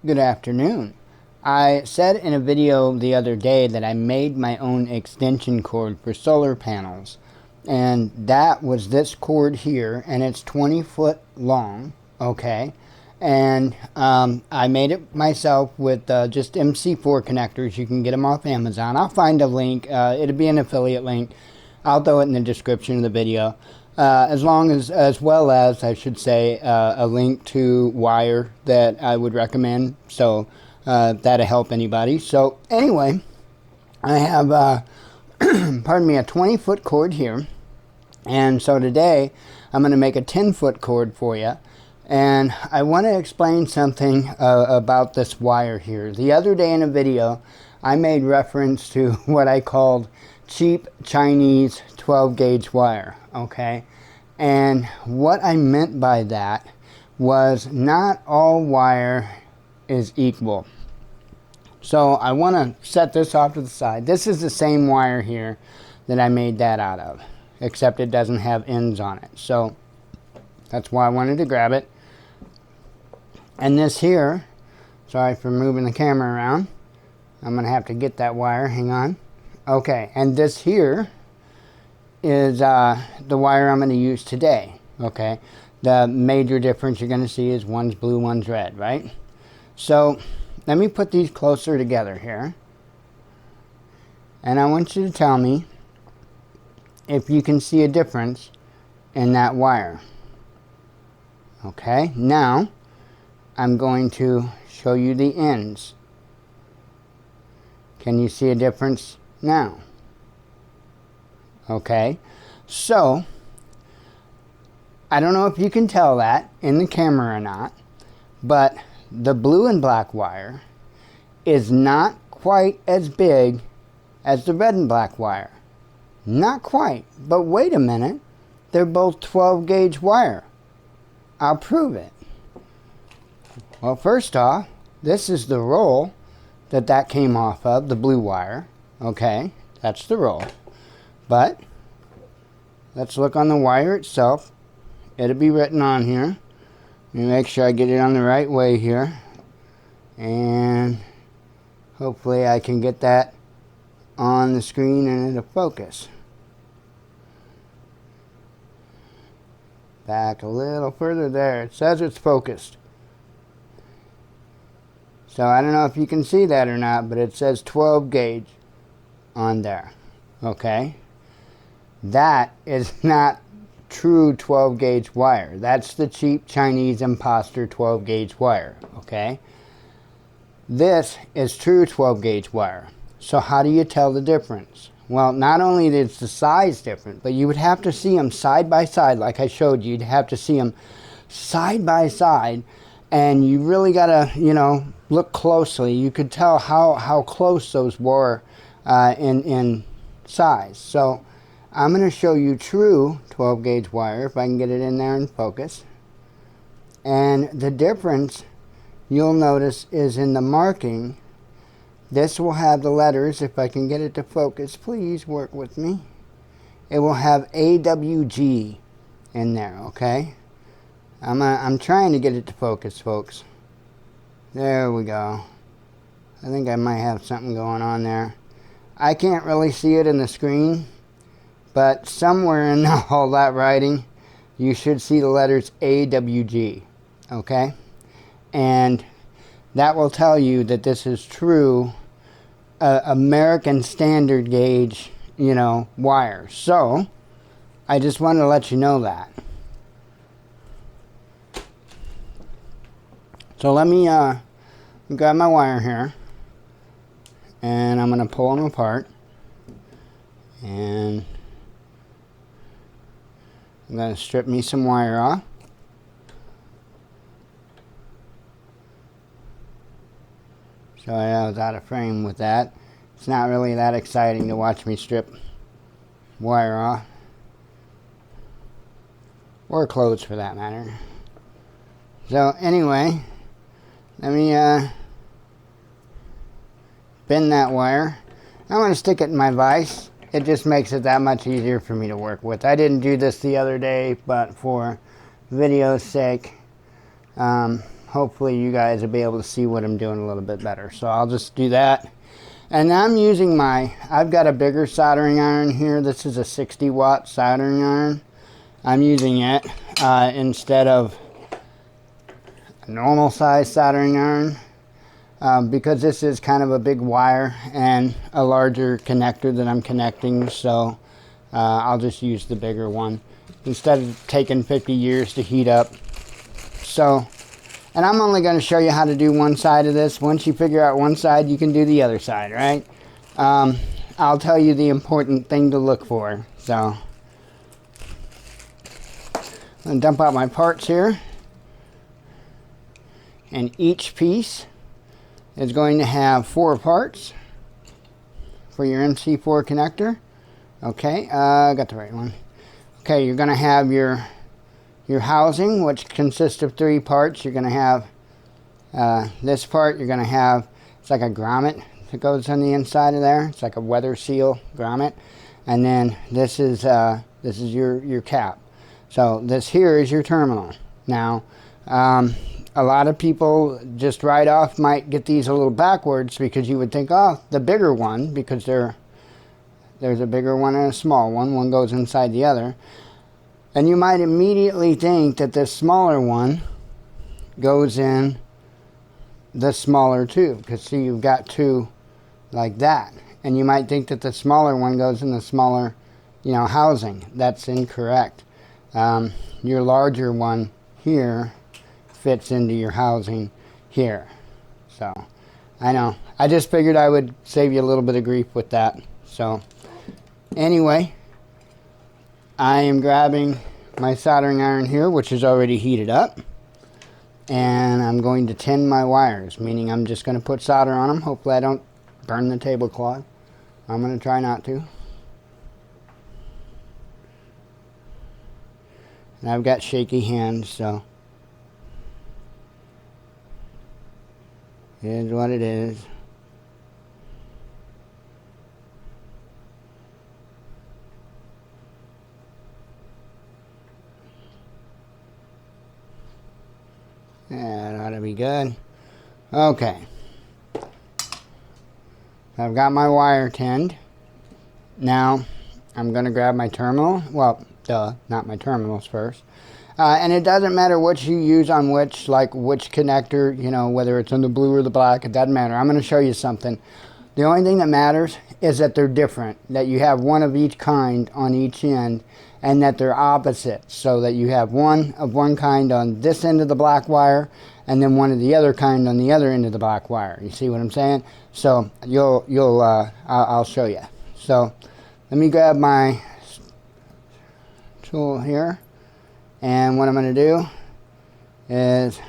Good afternoon. I said in a video the other day that I made my own extension cord for solar panels, and that was this cord here, and it's 20 foot long, okay, and I made it myself with just MC4 connectors. You can get them off Amazon. I'll find a link. It'll be an affiliate link. I'll throw it in the description of the video. As well as, I should say, a link to wire that I would recommend. So that'll help anybody. So anyway, I have, pardon me, a 20-foot cord here. And so today I'm going to make a 10-foot cord for you. And I want to explain something about this wire here. The other day in a video, I made reference to what I called cheap Chinese 12-gauge wire, okay? And what I meant by that was not all wire is equal. So I want to set this off to the side. This is the same wire here that I made that out of, except it doesn't have ends on it. So that's why I wanted to grab it. And this here, sorry for moving the camera around. I'm going to have to get that wire, hang on. Okay, and this here is the wire I'm going to use today, okay? The major difference you're going to see is one's blue, one's red, right? So let me put these closer together here. And I want you to tell me if you can see a difference in that wire. Okay, now I'm going to show you the ends. Can you see a difference now? Okay, so I don't know if you can tell that in the camera or not, but the blue and black wire is not quite as big as the red and black wire. Not quite, but wait a minute, they're both 12-gauge wire. I'll prove it. Well, first off, this is the roll that came off of, the blue wire. Okay, that's the roll. But let's look on the wire itself. It'll be written on here. Let me make sure I get it on the right way here. And hopefully I can get that on the screen and it'll focus. Back a little further there. It says it's focused. So I don't know if you can see that or not, but it says 12 gauge on there. Okay? That is not true 12 gauge wire. That's the cheap Chinese imposter 12 gauge wire. Okay? This is true 12 gauge wire. So how do you tell the difference? Well, not only is the size different, but you would have to see them side by side like I showed you. You'd have to see them side by side, and you really gotta, you know, look closely. You could tell how close those were in size. So I'm going to show you true 12 gauge wire, if I can get it in there and focus. And the difference you'll notice is in the marking. This will have the letters, if I can get it to focus, please work with me. It will have AWG in there, okay? I'm trying to get it to focus, folks. There we go. I think I might have something going on there. I can't really see it in the screen, but somewhere in all that writing, you should see the letters AWG, okay? And that will tell you that this is true American standard gauge, you know, wire. So, I just wanted to let you know that. So let me grab my wire here, and I'm going to pull them apart, and I'm going to strip me some wire off. So I was out of frame with that. It's not really that exciting to watch me strip wire off, or clothes for that matter. So anyway, let me bend that wire. I'm going to stick it in my vise. It just makes it that much easier for me to work with. I didn't do this the other day, but for video's sake, hopefully you guys will be able to see what I'm doing a little bit better. So I'll just do that. And I'm using I've got a bigger soldering iron here. This is a 60-watt soldering iron. I'm using it instead of a normal size soldering iron because this is kind of a big wire and a larger connector that I'm connecting. So I'll just use the bigger one instead of taking 50 years to heat up. So, and I'm only going to show you how to do one side of this. Once you figure out one side, you can do the other side, right? I'll tell you the important thing to look for. So, I'm going to dump out my parts here. And each piece is going to have 4 parts for your MC4 connector. Okay, I got the right one. Okay, you're going to have your housing, which consists of 3 parts. You're going to have this part. You're going to have, it's like a grommet that goes on the inside of there. It's like a weather seal grommet. And then this is your cap. So this here is your terminal. Now, a lot of people just right off might get these a little backwards because you would think, oh, the bigger one, because there's a bigger one and a small one. One goes inside the other. And you might immediately think that this smaller one goes in the smaller two, because see, you've got 2 like that. And you might think that the smaller one goes in the smaller, housing. That's incorrect. Your larger one here fits into your housing here. So, I know. I just figured I would save you a little bit of grief with that. So, anyway, I am grabbing my soldering iron here, which is already heated up, and I'm going to tin my wires, meaning I'm just going to put solder on them. Hopefully I don't burn the tablecloth. I'm going to try not to. And I've got shaky hands, so it is what it is. That ought to be good. Okay. I've got my wire tinned. Now, I'm going to grab my terminal. Well, duh, not my terminals first. And it doesn't matter what you use on which, like which connector, whether it's on the blue or the black, it doesn't matter. I'm going to show you something. The only thing that matters is that they're different, that you have one of each kind on each end, and that they're opposite, so that you have one of one kind on this end of the black wire, and then one of the other kind on the other end of the black wire. You see what I'm saying? So I'll show you. So let me grab my tool here, and what I'm going to do is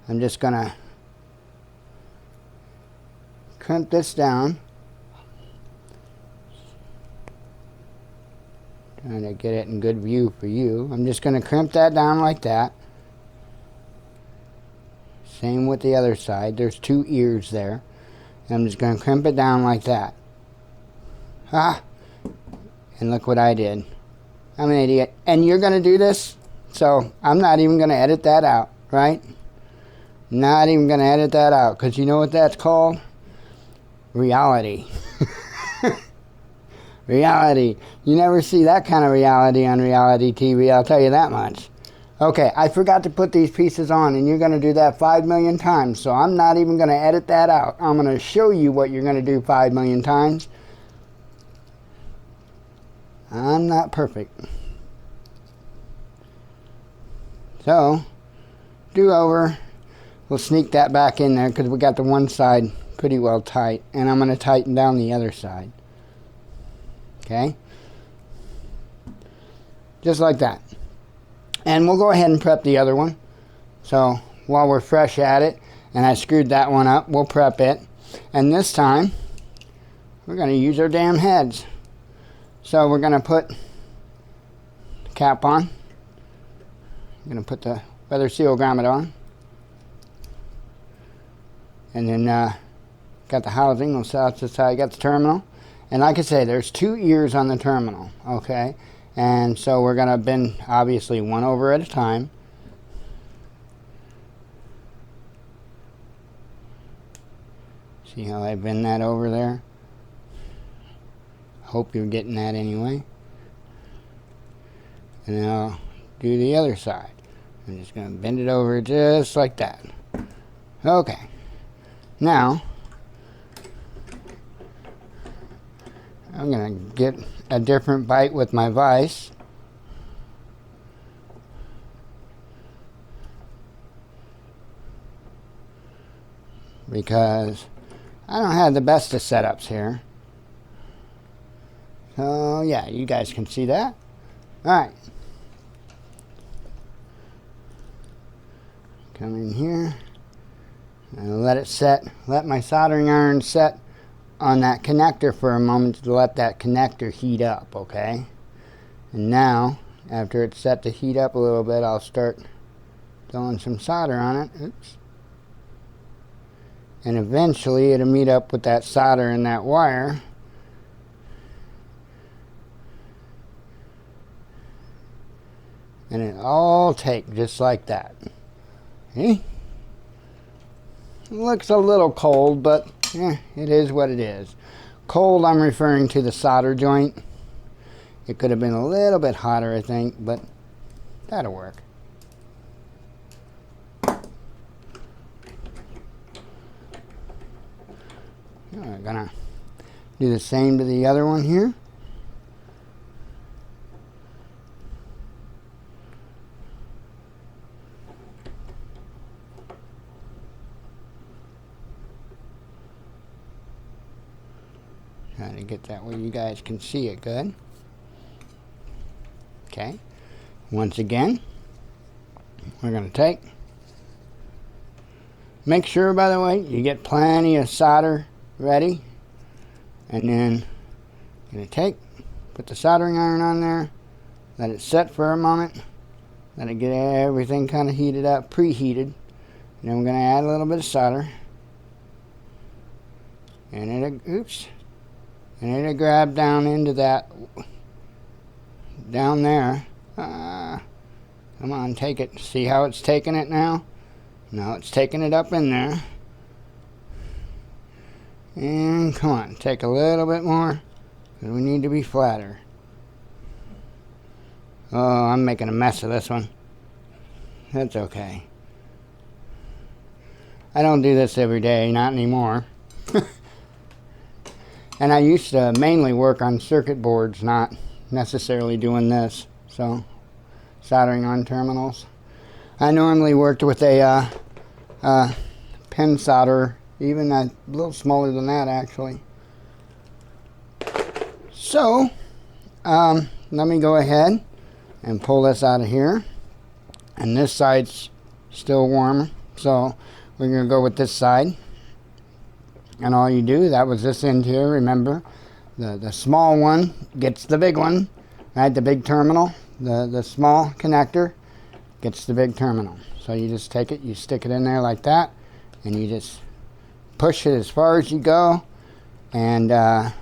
I'm just going to crimp this down. Trying to get it in good view for you. I'm just going to crimp that down like that. Same with the other side. There's 2 ears there. And I'm just going to crimp it down like that. Ah! And look what I did. I'm an idiot. And you're going to do this? So I'm not even going to edit that out, right? Not even going to edit that out. Because you know what that's called? Reality. Reality. You never see that kind of reality on reality TV, I'll tell you that much. Okay, I forgot to put these pieces on, and you're going to do that 5 million times, so I'm not even going to edit that out. I'm going to show you what you're going to do 5 million times. I'm not perfect. So, do over. We'll sneak that back in there because we got the one side pretty well tight, and I'm going to tighten down the other side. Okay, just like that. And we'll go ahead and prep the other one. So while we're fresh at it, and I screwed that one up, we'll prep it. And this time, we're going to use our damn heads. So we're going to put the cap on. I'm going to put the weather seal grommet on. And then got the housing on the south side, got the terminal. And like I say, there's 2 ears on the terminal, okay? And so we're going to bend, obviously, one over at a time. See how I bend that over there? Hope you're getting that anyway. And then I'll do the other side. I'm just going to bend it over just like that. Okay. Now, I'm going to get a different bite with my vise. Because I don't have the best of setups here. So yeah, you guys can see that. Alright. Come in here and let it set. Let my soldering iron set on that connector for a moment to let that connector heat up, okay? And now, after it's set to heat up a little bit, I'll start throwing some solder on it. Oops. And eventually it'll meet up with that solder in that wire. And it all take just like that. See? It looks a little cold, but it is what it is. Cold, I'm referring to the solder joint. It could have been a little bit hotter, I think, but that'll work. We're gonna do the same to the other one here. Trying to get that where you guys can see it good. Okay. Once again, we're going to make sure, by the way, you get plenty of solder ready. And then you're going to put the soldering iron on there, let it set for a moment, let it get everything kind of heated up, preheated. And then we're going to add a little bit of solder. And it'll grab down into that, down there. Come on, take it. See how it's taking it now? Now it's taking it up in there. And come on, take a little bit more, because we need to be flatter. Oh, I'm making a mess of this one. That's okay. I don't do this every day, not anymore. And I used to mainly work on circuit boards, not necessarily doing this. So, soldering on terminals. I normally worked with a pin solder, even a little smaller than that actually. So, let me go ahead and pull this out of here. And this side's still warm, so we're going to go with this side. And all you do, that was this end here, remember, the small one gets the big one, right? The big terminal, the small connector gets the big terminal. So you just take it, you stick it in there like that, and you just push it as far as you go, and I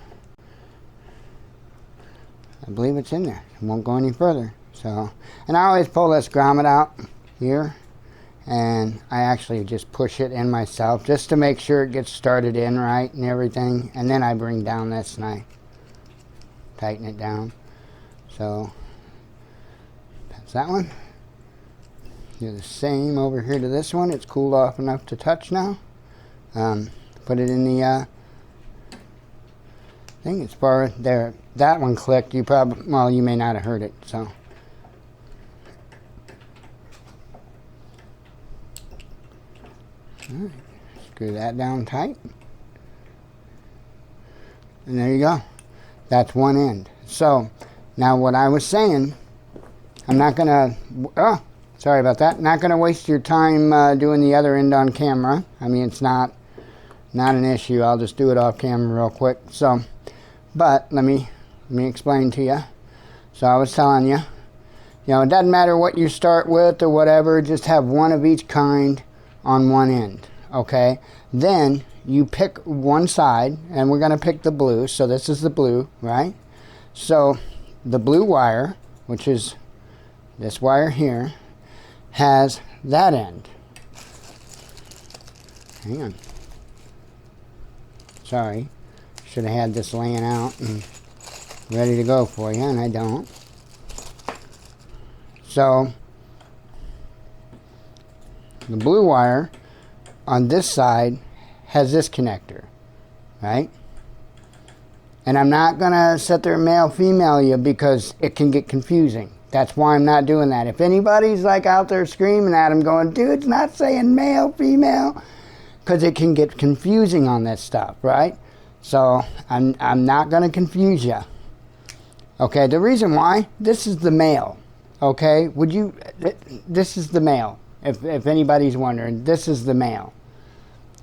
believe it's in there. It won't go any further. So, and I always pull this grommet out here, and I actually just push it in myself just to make sure it gets started in right and everything. And then I bring down this and I tighten it down. So that's that one. Do the same over here to this one. It's cooled off enough to touch now. Put it in the thing as far as there. That one clicked. You probably, well, you may not have heard it. So. Alright, screw that down tight. And there you go. That's one end. So, now what I was saying, I'm not going to, sorry about that, not going to waste your time doing the other end on camera. I mean, it's not an issue. I'll just do it off camera real quick. So, but let me explain to you. So I was telling you, it doesn't matter what you start with or whatever, just have one of each kind on one end, okay? Then you pick one side, and we're going to pick the blue. So this is the blue, right? So the blue wire, which is this wire here, has that end. Hang on. Sorry. Should have had this laying out and ready to go for you, and I don't. So the blue wire on this side has this connector, right? And I'm not going to sit there and male-female you because it can get confusing. That's why I'm not doing that. If anybody's like out there screaming at him going, dude, it's not saying male, female, because it can get confusing on this stuff, right? So I'm not going to confuse you. Okay, the reason why, this is the male. Okay, this is the male. If anybody's wondering, this is the male.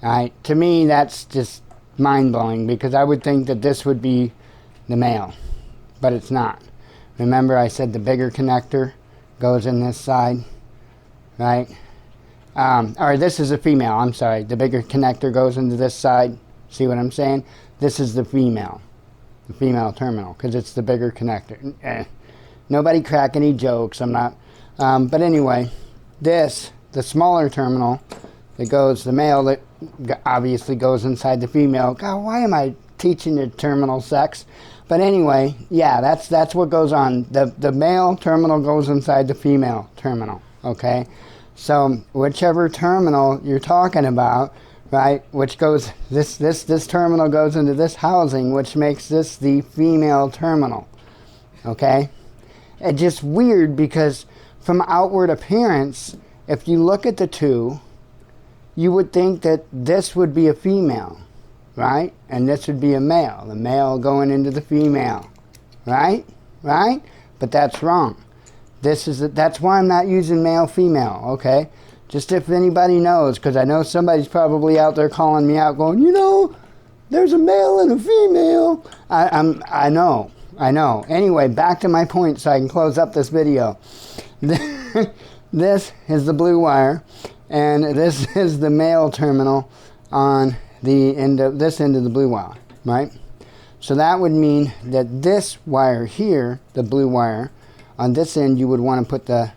All right, to me, that's just mind-blowing because I would think that this would be the male, but it's not. Remember I said the bigger connector goes in this side, right? Or this is a female, I'm sorry. The bigger connector goes into this side. See what I'm saying? This is the female terminal, because it's the bigger connector. Nobody crack any jokes, I'm not. But anyway, this, the smaller terminal that goes, the male that obviously goes inside the female. God, why am I teaching the terminal sex? But anyway, yeah, that's what goes on. The male terminal goes inside the female terminal, okay? So whichever terminal you're talking about, right, which goes, this terminal goes into this housing, which makes this the female terminal, okay? It's just weird because from outward appearance, if you look at the two, you would think that this would be a female, right? And this would be a male. The male going into the female, right? Right? But that's wrong. That's why I'm not using male, female, okay? Just if anybody knows, because I know somebody's probably out there calling me out going, you know, there's a male and a female. I know. Anyway, back to my point so I can close up this video. This is the blue wire, and this is the male terminal on the end of this end of the blue wire, right? So that would mean that this wire here, the blue wire, on this end you would want to put the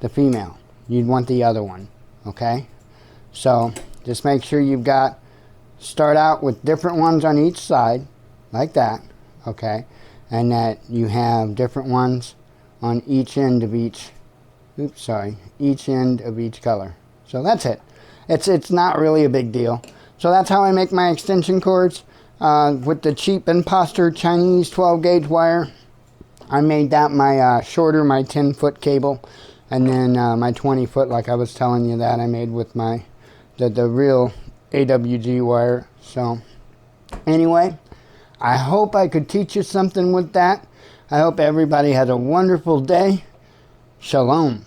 female. You'd want the other one, okay? So just make sure you've got, start out with different ones on each side, like that, okay? And that you have different ones on each end of each, each end of each color. So that's it. It's not really a big deal. So that's how I make my extension cords with the cheap imposter Chinese 12 gauge wire. I made that my shorter, my 10-foot cable, and then my 20-foot, like I was telling you, that I made with my the real AWG wire. So anyway, I hope I could teach you something with that. I hope everybody has a wonderful day. Shalom.